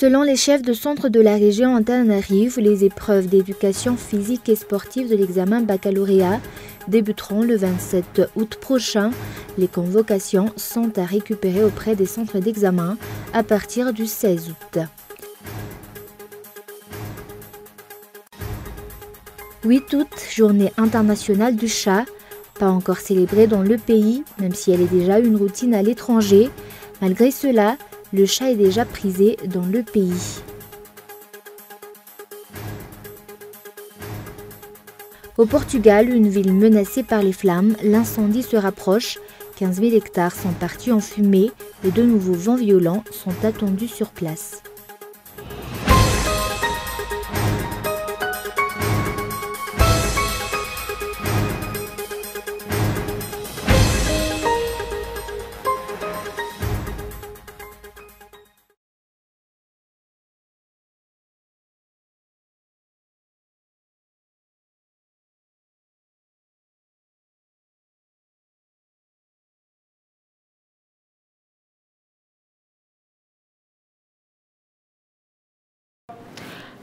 Selon les chefs de centre de la région Antananarivo, les épreuves d'éducation physique et sportive de l'examen baccalauréat débuteront le 27 août prochain. Les convocations sont à récupérer auprès des centres d'examen à partir du 16 août. 8 août, journée internationale du chat, pas encore célébrée dans le pays, même si elle est déjà une routine à l'étranger. Malgré cela, le chat est déjà prisé dans le pays. Au Portugal, une ville menacée par les flammes, l'incendie se rapproche. 15 000 hectares sont partis en fumée et de nouveaux vents violents sont attendus sur place.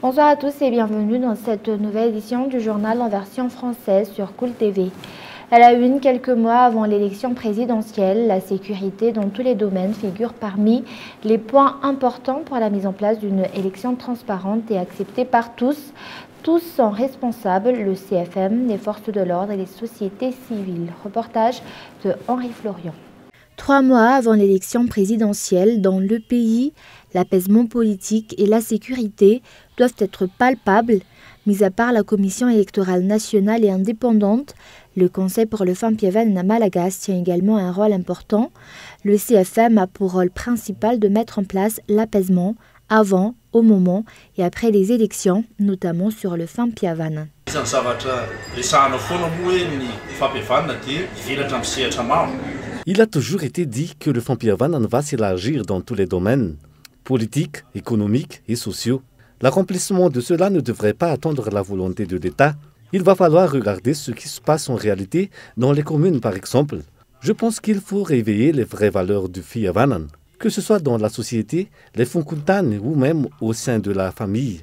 Bonsoir à tous et bienvenue dans cette nouvelle édition du journal en version française sur Cool TV. À la une, quelques mois avant l'élection présidentielle, la sécurité dans tous les domaines figure parmi les points importants pour la mise en place d'une élection transparente et acceptée par tous. Tous sont responsables, le CFM, les forces de l'ordre et les sociétés civiles. Reportage de Henri Florian. 3 mois avant l'élection présidentielle, dans le pays, l'apaisement politique et la sécurité doivent être palpables. Mis à part la Commission électorale nationale et indépendante, le Conseil pour le Fampiavan à Malagas tient également un rôle important. Le CFM a pour rôle principal de mettre en place l'apaisement avant, au moment et après les élections, notamment sur le Fampiavan. Il a toujours été dit que le Fampiavan va s'élargir dans tous les domaines, politiques, économiques et sociaux. L'accomplissement de cela ne devrait pas attendre la volonté de l'État. Il va falloir regarder ce qui se passe en réalité dans les communes par exemple. Je pense qu'il faut réveiller les vraies valeurs du Fiavanan, que ce soit dans la société, les Funkuntan ou même au sein de la famille.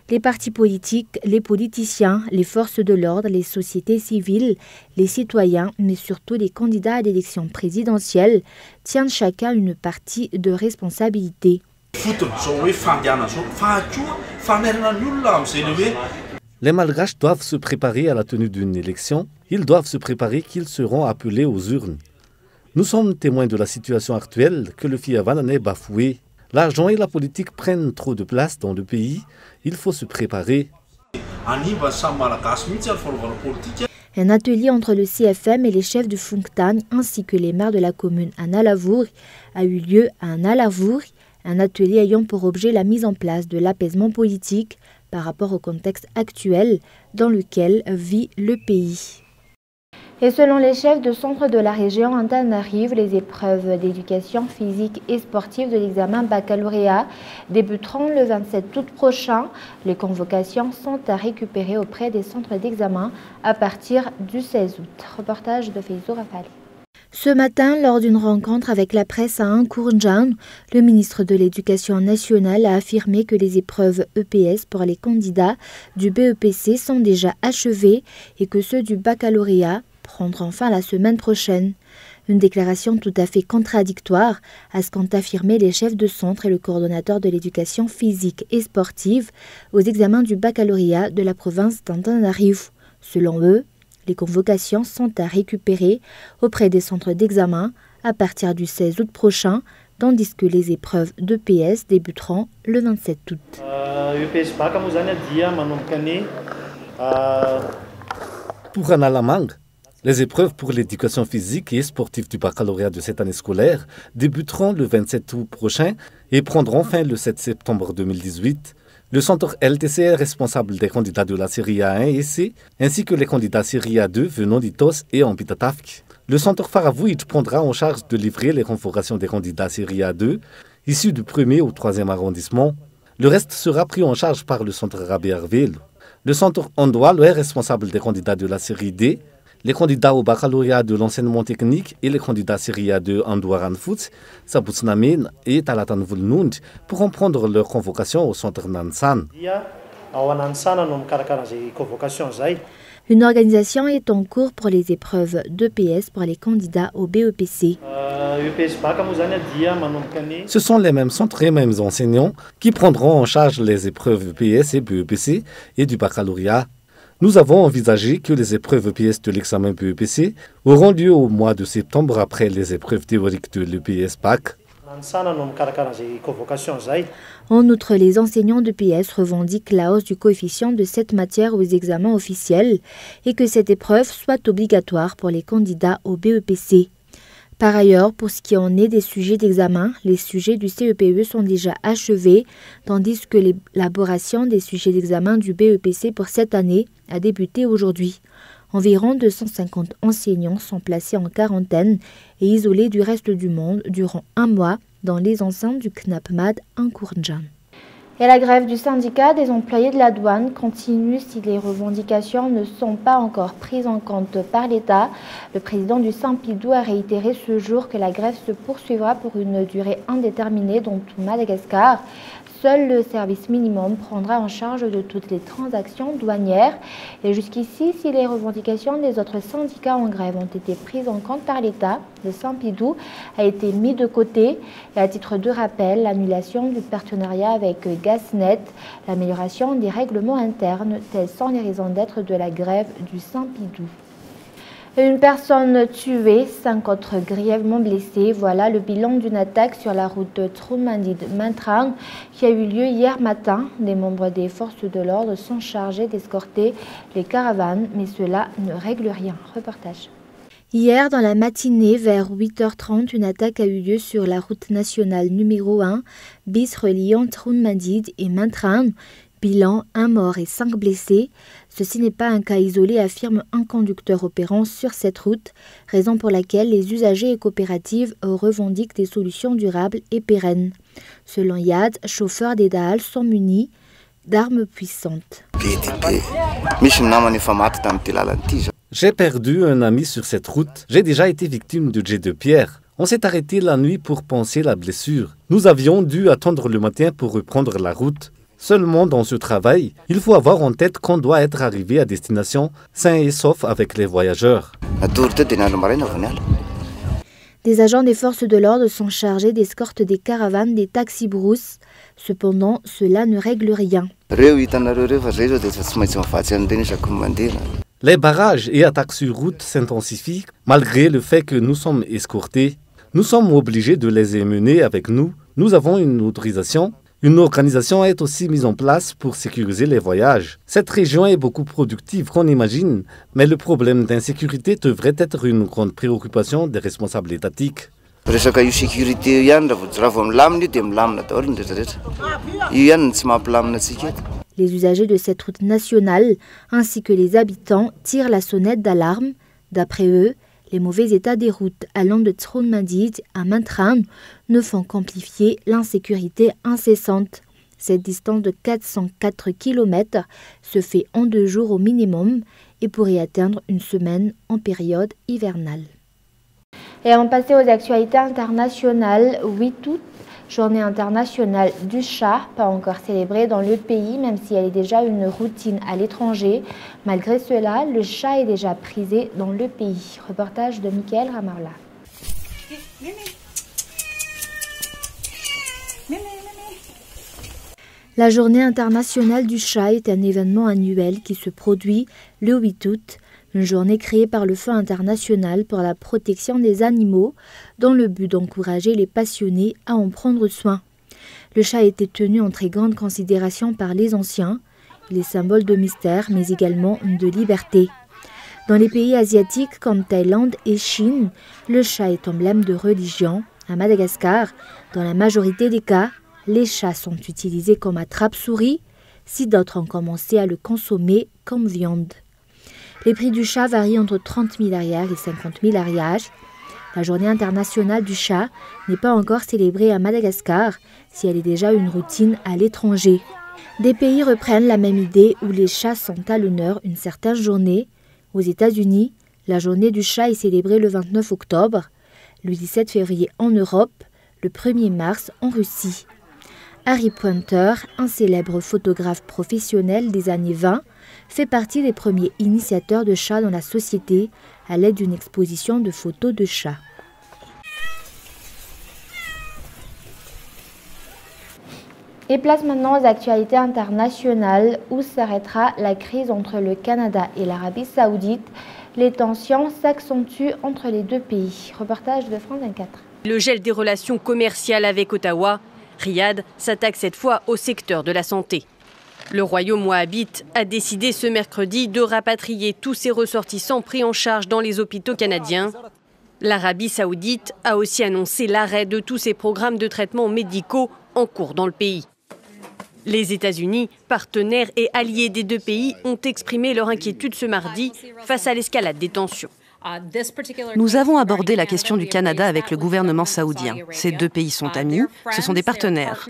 Les partis politiques, les politiciens, les forces de l'ordre, les sociétés civiles, les citoyens, mais surtout les candidats à l'élection présidentielle tiennent chacun une partie de responsabilité. Les Malgaches doivent se préparer à la tenue d'une élection. Ils doivent se préparer qu'ils seront appelés aux urnes. Nous sommes témoins de la situation actuelle que le Fiavanan est bafoué. L'argent et la politique prennent trop de place dans le pays. Il faut se préparer. Un atelier entre le CFM et les chefs de Funktan ainsi que les maires de la commune à Nalavour a eu lieu à Nalavour, un atelier ayant pour objet la mise en place de l'apaisement politique par rapport au contexte actuel dans lequel vit le pays. Et selon les chefs de centre de la région Antananarivo, les épreuves d'éducation physique et sportive de l'examen baccalauréat débuteront le 27 août prochain. Les convocations sont à récupérer auprès des centres d'examen à partir du 16 août. Reportage de Faizo Rafali. Ce matin, lors d'une rencontre avec la presse à Ankourjan, le ministre de l'Éducation nationale a affirmé que les épreuves EPS pour les candidats du BEPC sont déjà achevées et que ceux du baccalauréat prendront fin la semaine prochaine. Une déclaration tout à fait contradictoire à ce qu'ont affirmé les chefs de centre et le coordonnateur de l'éducation physique et sportive aux examens du baccalauréat de la province d'Antananarivo. Selon eux, les convocations sont à récupérer auprès des centres d'examen à partir du 16 août prochain, tandis que les épreuves d'EPS débuteront le 27 août. Pour Analamang, les épreuves pour l'éducation physique et sportive du baccalauréat de cette année scolaire débuteront le 27 août prochain et prendront fin le 7 septembre 2018. Le centre LTC est responsable des candidats de la série A1 et C, ainsi que les candidats série A2 venant d'Itos et Ampitatavk. Le centre Faravouid prendra en charge de livrer les convocations des candidats série A2, issus du 1er au 3e arrondissement. Le reste sera pris en charge par le centre Rabé Arvel. Le centre Andoual est responsable des candidats de la série D, Les candidats au baccalauréat de l'enseignement technique et les candidats Syria de Andouaran Foot, Sabutsnamin et Talatan Vulnund pourront prendre leur convocation au centre Nansan. Une organisation est en cours pour les épreuves d'EPS pour les candidats au BEPC. Ce sont les mêmes centres et mêmes enseignants qui prendront en charge les épreuves EPS et BEPC et du baccalauréat. Nous avons envisagé que les épreuves EPS de l'examen BEPC auront lieu au mois de septembre après les épreuves théoriques de l'EPS PAC. En outre, les enseignants d'EPS revendiquent la hausse du coefficient de cette matière aux examens officiels et que cette épreuve soit obligatoire pour les candidats au BEPC. Par ailleurs, pour ce qui en est des sujets d'examen, les sujets du CEPE sont déjà achevés, tandis que l'élaboration des sujets d'examen du BEPC pour cette année a débuté aujourd'hui. Environ 250 enseignants sont placés en quarantaine et isolés du reste du monde durant un mois dans les enceintes du CNAPMAD en Kourjan. Et la grève du syndicat des employés de la douane continue si les revendications ne sont pas encore prises en compte par l'État. Le président du Saint-Pidou a réitéré ce jour que la grève se poursuivra pour une durée indéterminée dans tout Madagascar. Seul le service minimum prendra en charge de toutes les transactions douanières. Et jusqu'ici, si les revendications des autres syndicats en grève ont été prises en compte par l'État, le Saint-Pidou a été mis de côté. Et à titre de rappel, l'annulation du partenariat avec Gasnet, l'amélioration des règlements internes, telles sont les raisons d'être de la grève du Saint-Pidou. Une personne tuée, 5 autres grièvement blessés. Voilà le bilan d'une attaque sur la route de Troumandid-Mantrang qui a eu lieu hier matin. Des membres des forces de l'ordre sont chargés d'escorter les caravanes, mais cela ne règle rien. Reportage. Hier, dans la matinée, vers 8h30, une attaque a eu lieu sur la route nationale numéro 1, bis reliant Troumandid et Mantrang. Bilan, 1 mort et 5 blessés. Ceci n'est pas un cas isolé, affirme un conducteur opérant sur cette route, raison pour laquelle les usagers et coopératives revendiquent des solutions durables et pérennes. Selon Yad, chauffeurs des Dahal sont munis d'armes puissantes. J'ai perdu un ami sur cette route. J'ai déjà été victime de jet de pierre. On s'est arrêté la nuit pour panser la blessure. Nous avions dû attendre le matin pour reprendre la route. Seulement dans ce travail, il faut avoir en tête qu'on doit être arrivé à destination sain et sauf avec les voyageurs. Des agents des forces de l'ordre sont chargés d'escorte des caravanes des taxis brousses. Cependant, cela ne règle rien. Les barrages et attaques sur route s'intensifient malgré le fait que nous sommes escortés. Nous sommes obligés de les emmener avec nous. Nous avons une autorisation. Une organisation est aussi mise en place pour sécuriser les voyages. Cette région est beaucoup productive qu'on imagine, mais le problème d'insécurité devrait être une grande préoccupation des responsables étatiques. Les usagers de cette route nationale ainsi que les habitants tirent la sonnette d'alarme. D'après eux, les mauvais états des routes allant de Troumandid à Mantrang ne font qu'amplifier l'insécurité incessante. Cette distance de 404 km se fait en 2 jours au minimum et pourrait atteindre une semaine en période hivernale. Et on passe aux actualités internationales. 8 août, journée internationale du chat, pas encore célébrée dans le pays, même si elle est déjà une routine à l'étranger. Malgré cela, le chat est déjà prisé dans le pays. Reportage de Michael Ramarla. La journée internationale du chat est un événement annuel qui se produit le 8 août, une journée créée par le Fonds international pour la protection des animaux, dans le but d'encourager les passionnés à en prendre soin. Le chat était tenu en très grande considération par les anciens. Il est symbole de mystère, mais également de liberté. Dans les pays asiatiques comme Thaïlande et Chine, le chat est emblème de religion. À Madagascar, dans la majorité des cas, les chats sont utilisés comme attrape-souris, si d'autres ont commencé à le consommer comme viande. Les prix du chat varient entre 30 000 arrières et 50 000 arrières. La journée internationale du chat n'est pas encore célébrée à Madagascar, si elle est déjà une routine à l'étranger. Des pays reprennent la même idée où les chats sont à l'honneur une certaine journée. Aux États-Unis, La journée du chat est célébrée le 29 octobre, le 17 février en Europe, le 1er mars en Russie. Harry Pointer, un célèbre photographe professionnel des années 20, fait partie des premiers initiateurs de chats dans la société à l'aide d'une exposition de photos de chats. Et place maintenant aux actualités internationales où s'arrêtera la crise entre le Canada et l'Arabie Saoudite. Les tensions s'accentuent entre les deux pays. Reportage de France 24. Le gel des relations commerciales avec Ottawa, Riyad s'attaque cette fois au secteur de la santé. Le royaume wahhabite a décidé ce mercredi de rapatrier tous ses ressortissants pris en charge dans les hôpitaux canadiens. L'Arabie saoudite a aussi annoncé l'arrêt de tous ses programmes de traitement médicaux en cours dans le pays. Les États-Unis, partenaires et alliés des deux pays, ont exprimé leur inquiétude ce mardi face à l'escalade des tensions. Nous avons abordé la question du Canada avec le gouvernement saoudien. Ces deux pays sont amis, ce sont des partenaires.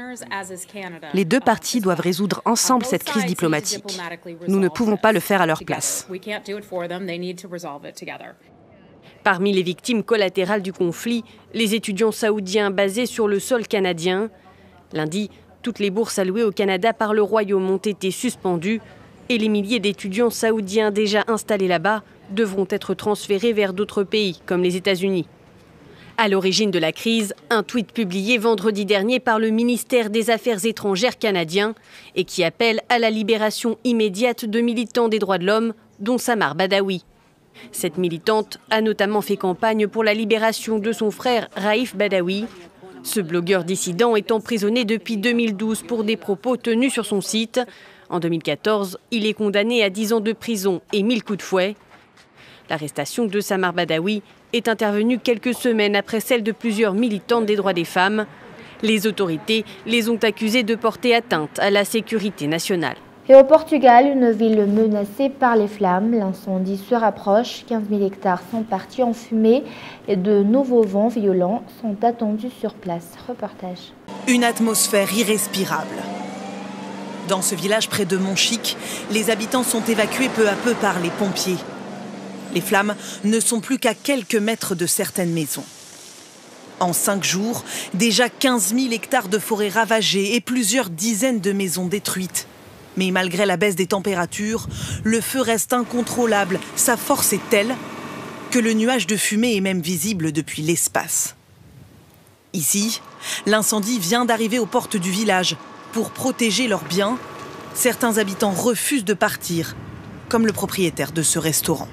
Les deux parties doivent résoudre ensemble cette crise diplomatique. Nous ne pouvons pas le faire à leur place. Parmi les victimes collatérales du conflit, les étudiants saoudiens basés sur le sol canadien. Lundi, toutes les bourses allouées au Canada par le Royaume ont été suspendues et les milliers d'étudiants saoudiens déjà installés là-bas devront être transférés vers d'autres pays, comme les États-Unis. À l'origine de la crise, un tweet publié vendredi dernier par le ministère des Affaires étrangères canadien et qui appelle à la libération immédiate de militants des droits de l'homme, dont Samar Badawi. Cette militante a notamment fait campagne pour la libération de son frère Raif Badawi. Ce blogueur dissident est emprisonné depuis 2012 pour des propos tenus sur son site. En 2014, il est condamné à 10 ans de prison et 1000 coups de fouet. L'arrestation de Samar Badawi est intervenue quelques semaines après celle de plusieurs militantes des droits des femmes. Les autorités les ont accusées de porter atteinte à la sécurité nationale. Et au Portugal, une ville menacée par les flammes. L'incendie se rapproche. 15 000 hectares sont partis en fumée et de nouveaux vents violents sont attendus sur place. Reportage. Une atmosphère irrespirable. Dans ce village près de Montchique, les habitants sont évacués peu à peu par les pompiers. Les flammes ne sont plus qu'à quelques mètres de certaines maisons. En 5 jours, déjà 15 000 hectares de forêt ravagés et plusieurs dizaines de maisons détruites. Mais malgré la baisse des températures, le feu reste incontrôlable. Sa force est telle que le nuage de fumée est même visible depuis l'espace. Ici, l'incendie vient d'arriver aux portes du village. Pour protéger leurs biens, certains habitants refusent de partir, comme le propriétaire de ce restaurant.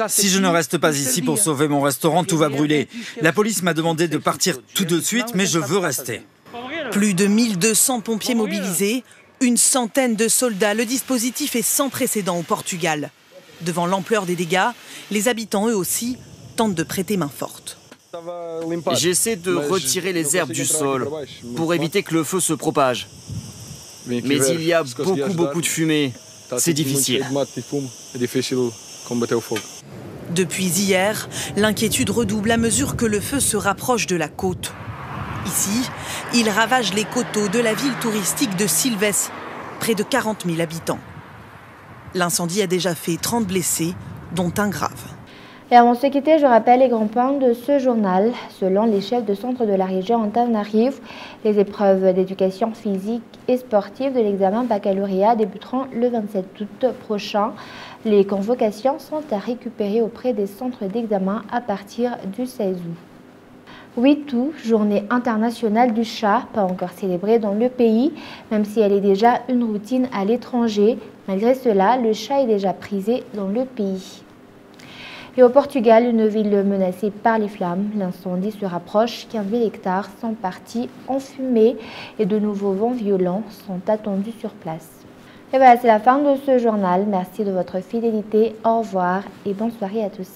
Si je ne reste pas ici pour sauver mon restaurant, tout va brûler. La police m'a demandé de partir tout de suite, mais je veux rester. Plus de 1200 pompiers mobilisés, une centaine de soldats. Le dispositif est sans précédent au Portugal. Devant l'ampleur des dégâts, les habitants, eux aussi, tentent de prêter main forte. J'essaie de retirer les herbes du sol pour éviter que le feu se propage. Mais il y a beaucoup de fumée. C'est difficile. Depuis hier, l'inquiétude redouble à mesure que le feu se rapproche de la côte. Ici, il ravage les coteaux de la ville touristique de Silves, près de 40 000 habitants. L'incendie a déjà fait 30 blessés, dont un grave. Et avant de se quitter, je rappelle les grands points de ce journal. Selon les chefs de centre de la région Antananarivo, les épreuves d'éducation physique et sportive de l'examen baccalauréat débuteront le 27 août prochain. Les convocations sont à récupérer auprès des centres d'examen à partir du 16 août. 8 août, journée internationale du chat, pas encore célébrée dans le pays, même si elle est déjà une routine à l'étranger. Malgré cela, le chat est déjà prisé dans le pays. Et au Portugal, une ville menacée par les flammes. L'incendie se rapproche, 15 000 hectares sont partis en fumée et de nouveaux vents violents sont attendus sur place. Et voilà, c'est la fin de ce journal. Merci de votre fidélité. Au revoir et bonne soirée à tous.